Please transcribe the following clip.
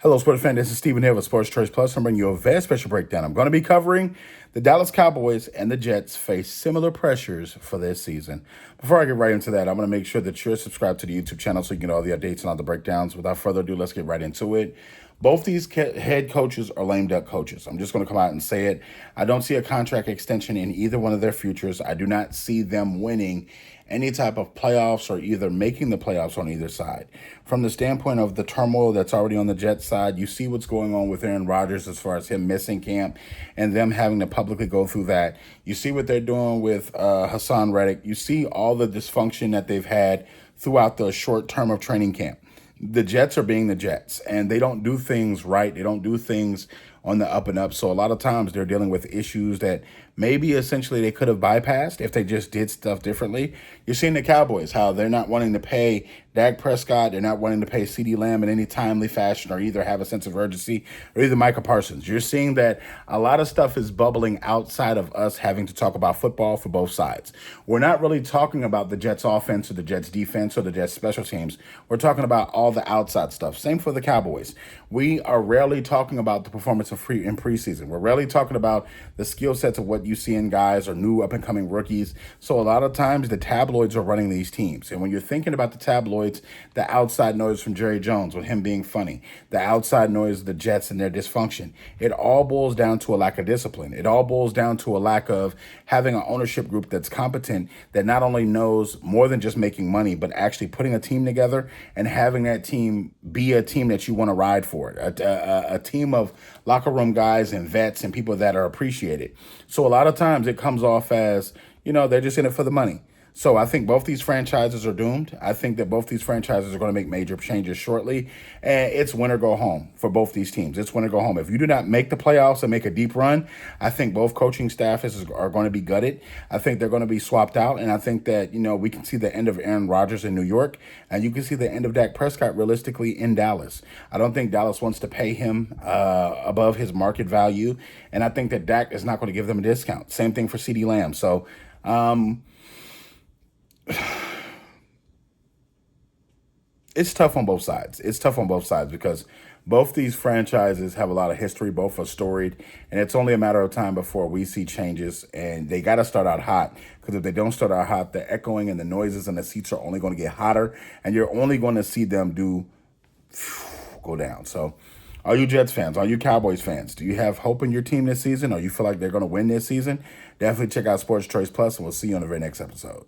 Hello, sports fan. This is Stephen here with Sports Choice Plus. I'm bringing you a very special breakdown. I'm going to be covering the Dallas Cowboys and the Jets face similar pressures for this season. Before I get right into that, I'm going to make sure that you're subscribed to the YouTube channel so you can get all the updates and all the breakdowns. Without further ado, let's get right into it. Both these head coaches are lame duck coaches. I'm just going to come out and say it. I don't see a contract extension in either one of their futures. I do not see them winning any type of playoffs or either making the playoffs on either side. From the standpoint of the turmoil that's already on the Jets side, you see what's going on with Aaron Rodgers as far as him missing camp and them having to publicly go through that. You see what they're doing with Hassan Reddick. You see all the dysfunction that they've had throughout the short term of training camp. The Jets are being the Jets, and they don't do things right. They don't do things on the up and up. So a lot of times they're dealing with issues that maybe essentially they could have bypassed if they just did stuff differently. You're seeing the Cowboys, how they're not wanting to pay Dak Prescott. They're not wanting to pay CeeDee Lamb in any timely fashion or either have a sense of urgency or either Micah Parsons. You're seeing that a lot of stuff is bubbling outside of us having to talk about football for both sides. We're not really talking about the Jets offense or the Jets defense or the Jets special teams. We're talking about all the outside stuff. Same for the Cowboys. We are rarely talking about the performance of in preseason. We're rarely talking about the skill sets of what you see in guys or new up and coming rookies. So a lot of times the tabloids are running these teams. And when you're thinking about the tabloids, the outside noise from Jerry Jones with him being funny, the outside noise of the Jets and their dysfunction, it all boils down to a lack of discipline. It all boils down to a lack of having an ownership group that's competent, that not only knows more than just making money, but actually putting a team together and having that team be a team that you want to ride for, a team of locker room guys and vets and people that are appreciated. So a lot of times it comes off as, they're just in it for the money. So I think both these franchises are doomed. I think that both these franchises are going to make major changes shortly. And it's win or go home for both these teams. It's win or go home. If you do not make the playoffs and make a deep run, I think both coaching staffs are going to be gutted. I think they're going to be swapped out. And I think that, we can see the end of Aaron Rodgers in New York. And you can see the end of Dak Prescott realistically in Dallas. I don't think Dallas wants to pay him above his market value. And I think that Dak is not going to give them a discount. Same thing for CeeDee Lamb. So, it's tough on both sides. It's tough on both sides because both these franchises have a lot of history. Both are storied, and it's only a matter of time before we see changes. And they got to start out hot because if they don't start out hot, the echoing and the noises and the seats are only going to get hotter, and you're only going to see them go down. So, are you Jets fans? Are you Cowboys fans? Do you have hope in your team this season, or you feel like they're going to win this season? Definitely check out Sports Choice Plus, and we'll see you on the very next episode.